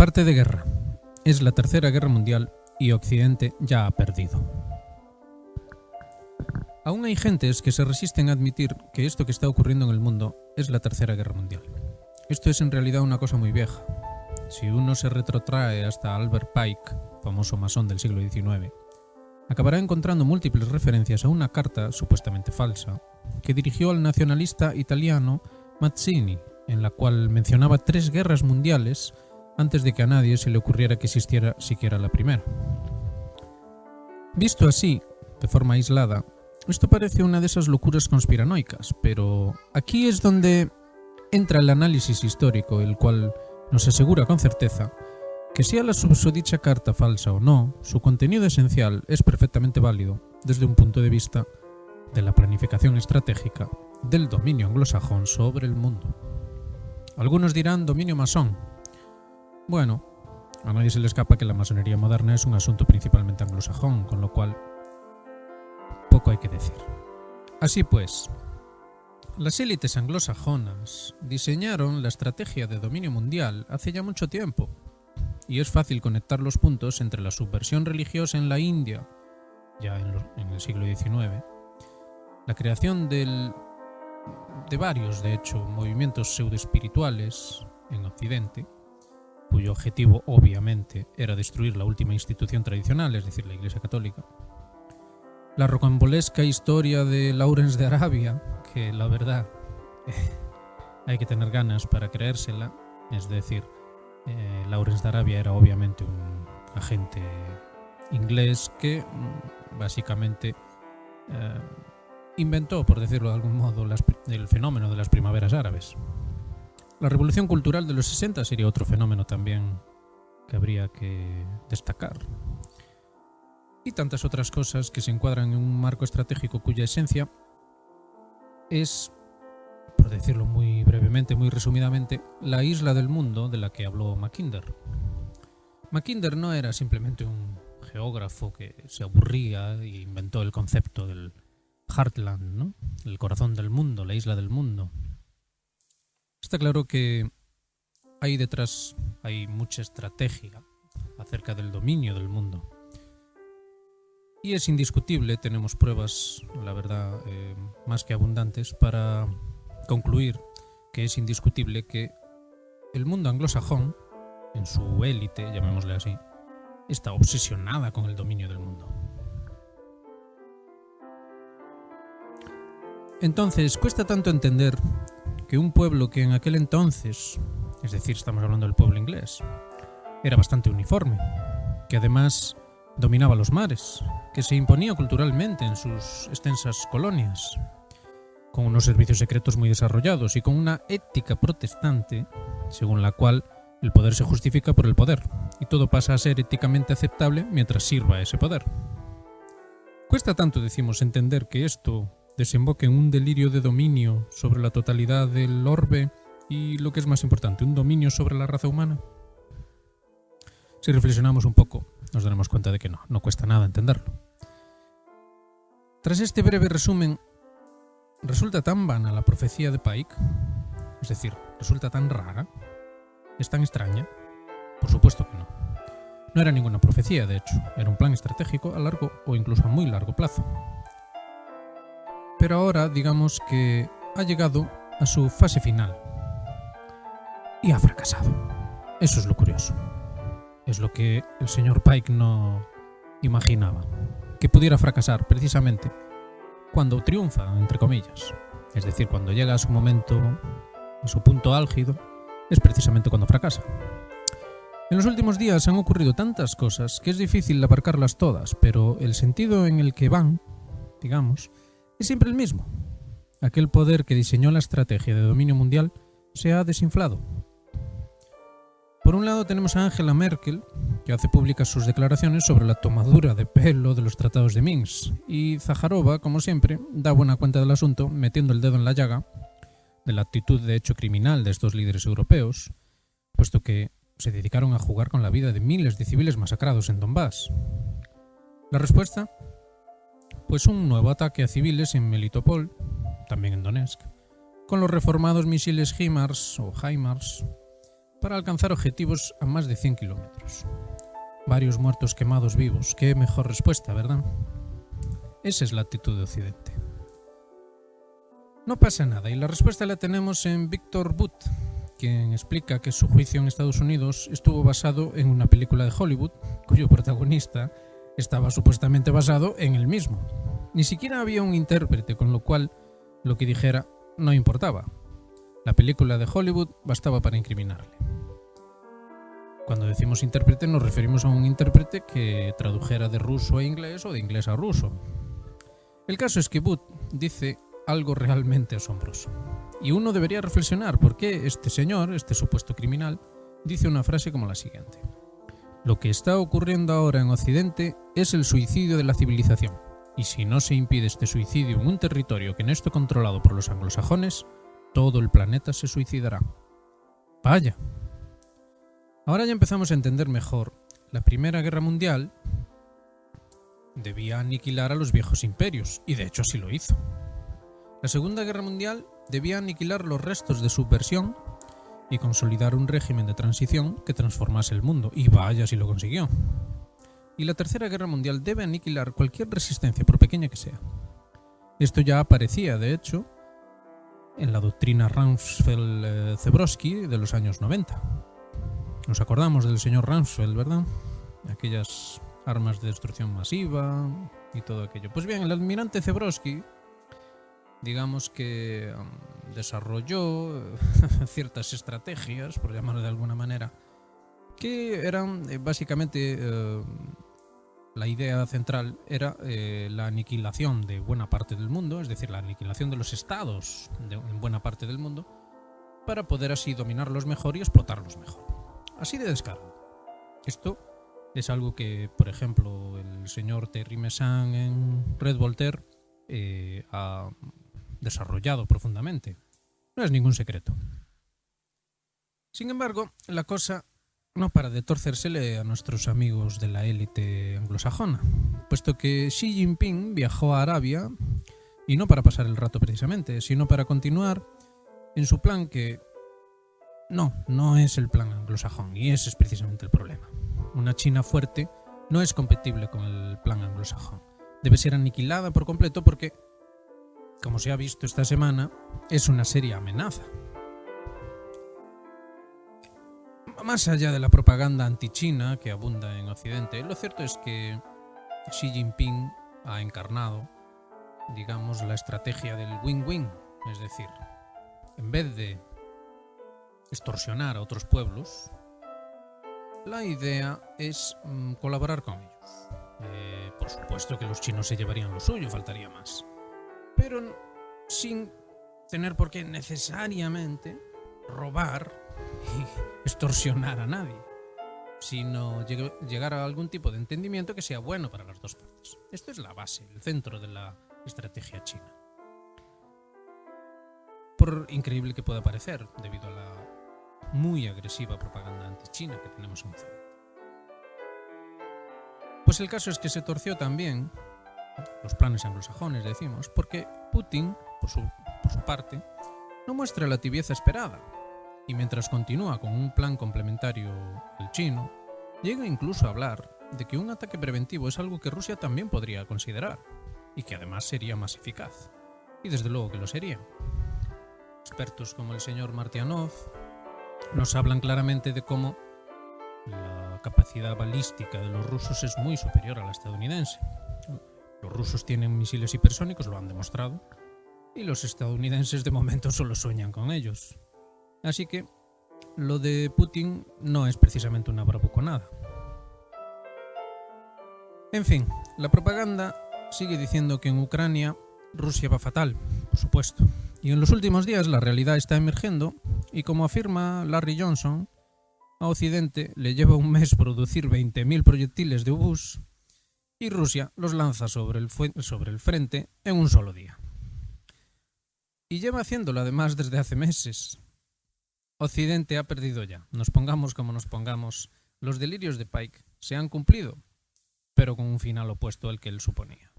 Parte de guerra. Es la Tercera Guerra Mundial y Occidente ya ha perdido. Aún hay gentes que se resisten a admitir que esto que está ocurriendo en el mundo es la Tercera Guerra Mundial. Esto es en realidad una cosa muy vieja. Si uno se retrotrae hasta Albert Pike, famoso masón del siglo XIX, acabará encontrando múltiples referencias a una carta, supuestamente falsa, que dirigió al nacionalista italiano Mazzini, en la cual mencionaba 3 guerras mundiales antes de que a nadie se le ocurriera que existiera siquiera la primera. Visto así, de forma aislada, esto parece una de esas locuras conspiranoicas, pero aquí es donde entra el análisis histórico, el cual nos asegura con certeza que sea la susodicha carta falsa o no, su contenido esencial es perfectamente válido desde un punto de vista de la planificación estratégica del dominio anglosajón sobre el mundo. Algunos dirán dominio masón. Bueno, a nadie se le escapa que la masonería moderna es un asunto principalmente anglosajón, con lo cual poco hay que decir. Así pues, las élites anglosajonas diseñaron la estrategia de dominio mundial hace ya mucho tiempo, y es fácil conectar los puntos entre la subversión religiosa en la India, ya en el siglo XIX, la creación de varios, de hecho, movimientos pseudoespirituales en Occidente, cuyo objetivo obviamente era destruir la última institución tradicional, es decir, la Iglesia Católica. La rocambolesca historia de Lawrence de Arabia, que la verdad hay que tener ganas para creérsela, es decir, Lawrence de Arabia era obviamente un agente inglés que básicamente inventó, por decirlo de algún modo, el fenómeno de las primaveras árabes. La revolución cultural de los 60 sería otro fenómeno también que habría que destacar. Y tantas otras cosas que se encuadran en un marco estratégico cuya esencia es, por decirlo muy brevemente, muy resumidamente, la isla del mundo de la que habló Mackinder. Mackinder no era simplemente un geógrafo que se aburría e inventó el concepto del Heartland, ¿no? El corazón del mundo, la isla del mundo. Está claro que ahí detrás hay mucha estrategia acerca del dominio del mundo. Y es indiscutible, tenemos pruebas, la verdad, más que abundantes para concluir que es indiscutible que el mundo anglosajón, en su élite, llamémosle así, está obsesionada con el dominio del mundo. Entonces, cuesta tanto entender que un pueblo que en aquel entonces, es decir, estamos hablando del pueblo inglés, era bastante uniforme, que además dominaba los mares, que se imponía culturalmente en sus extensas colonias, con unos servicios secretos muy desarrollados y con una ética protestante, según la cual el poder se justifica por el poder, y todo pasa a ser éticamente aceptable mientras sirva a ese poder. Cuesta tanto, decimos, entender que esto desemboque en un delirio de dominio sobre la totalidad del orbe y, lo que es más importante, un dominio sobre la raza humana. Si reflexionamos un poco, nos daremos cuenta de que no cuesta nada entenderlo. Tras este breve resumen, ¿resulta tan vana la profecía de Pike? Es decir, ¿resulta tan rara? ¿Es tan extraña? Por supuesto que no. No era ninguna profecía, de hecho, era un plan estratégico a largo o incluso a muy largo plazo. Pero ahora, digamos que ha llegado a su fase final y ha fracasado. Eso es lo curioso. Es lo que el señor Pike no imaginaba, que pudiera fracasar precisamente cuando triunfa, entre comillas. Es decir, cuando llega a su momento, a su punto álgido, es precisamente cuando fracasa. En los últimos días han ocurrido tantas cosas que es difícil abarcarlas todas, pero el sentido en el que van, digamos, es siempre el mismo. Aquel poder que diseñó la estrategia de dominio mundial se ha desinflado. Por un lado tenemos a Angela Merkel, que hace públicas sus declaraciones sobre la tomadura de pelo de los tratados de Minsk, y Zaharova, como siempre, da buena cuenta del asunto, metiendo el dedo en la llaga de la actitud de hecho criminal de estos líderes europeos, puesto que se dedicaron a jugar con la vida de miles de civiles masacrados en Donbass. La respuesta, pues un nuevo ataque a civiles en Melitopol, también en Donetsk, con los reformados misiles HIMARS o HIMARS, para alcanzar objetivos a más de 100 kilómetros. Varios muertos quemados vivos. Qué mejor respuesta, ¿verdad? Esa es la actitud de Occidente. No pasa nada, y la respuesta la tenemos en Victor Bout, quien explica que su juicio en Estados Unidos estuvo basado en una película de Hollywood, cuyo protagonista estaba supuestamente basado en él mismo. Ni siquiera había un intérprete, con lo cual lo que dijera no importaba. La película de Hollywood bastaba para incriminarle. Cuando decimos intérprete nos referimos a un intérprete que tradujera de ruso a inglés o de inglés a ruso. El caso es que Bout dice algo realmente asombroso. Y uno debería reflexionar por qué este señor, este supuesto criminal, dice una frase como la siguiente: lo que está ocurriendo ahora en Occidente es el suicidio de la civilización, y si no se impide este suicidio en un territorio que no esté controlado por los anglosajones, todo el planeta se suicidará. Vaya. Ahora ya empezamos a entender mejor. La Primera Guerra Mundial debía aniquilar a los viejos imperios, y de hecho así lo hizo. La Segunda Guerra Mundial debía aniquilar los restos de subversión y consolidar un régimen de transición que transformase el mundo, y vaya si lo consiguió. Y la Tercera Guerra Mundial debe aniquilar cualquier resistencia, por pequeña que sea. Esto ya aparecía, de hecho, en la doctrina Rumsfeld-Zebrowski de los años 90. Nos acordamos del señor Rumsfeld, ¿verdad? Aquellas armas de destrucción masiva y todo aquello. Pues bien, el almirante Zebrowski, digamos que desarrolló ciertas estrategias, por llamarlo de alguna manera, que eran básicamente la idea central era la aniquilación de buena parte del mundo, es decir, la aniquilación de los estados en buena parte del mundo, para poder así dominarlos mejor y explotarlos mejor. Así de descarado. Esto es algo que, por ejemplo, el señor Thierry Meyssan en Red Voltaire ha desarrollado profundamente. No es ningún secreto. Sin embargo, la cosa no para de torcérsele a nuestros amigos de la élite anglosajona, puesto que Xi Jinping viajó a Arabia, y no para pasar el rato precisamente, sino para continuar en su plan que no es el plan anglosajón, y ese es precisamente el problema. Una China fuerte no es compatible con el plan anglosajón. Debe ser aniquilada por completo porque, como se ha visto esta semana, es una seria amenaza. Más allá de la propaganda anti-China que abunda en Occidente, lo cierto es que Xi Jinping ha encarnado, digamos, la estrategia del win-win, es decir, en vez de extorsionar a otros pueblos, la idea es colaborar con ellos. Por supuesto que los chinos se llevarían lo suyo, faltaría más, pero sin tener por qué necesariamente robar y extorsionar a nadie, sino llegar a algún tipo de entendimiento que sea bueno para las dos partes. Esto es la base, el centro de la estrategia china. Por increíble que pueda parecer, debido a la muy agresiva propaganda anti-China que tenemos en Occidente. Pues el caso es que se torció también los planes anglosajones, decimos, porque Putin, por su parte, no muestra la tibieza esperada, y mientras continúa con un plan complementario al chino, llega incluso a hablar de que un ataque preventivo es algo que Rusia también podría considerar, y que además sería más eficaz. Y desde luego que lo sería. Expertos como el señor Martyanov nos hablan claramente de cómo la capacidad balística de los rusos es muy superior a la estadounidense. Los rusos tienen misiles hipersónicos, lo han demostrado, y los estadounidenses de momento solo sueñan con ellos. Así que lo de Putin no es precisamente una bravuconada. En fin, la propaganda sigue diciendo que en Ucrania Rusia va fatal, por supuesto. Y en los últimos días la realidad está emergiendo y, como afirma Larry Johnson, a Occidente le lleva un mes producir 20.000 proyectiles de obús y Rusia los lanza sobre el frente en un solo día. Y lleva haciéndolo además desde hace meses. Occidente ha perdido ya. Nos pongamos como nos pongamos, los delirios de Pike se han cumplido, pero con un final opuesto al que él suponía.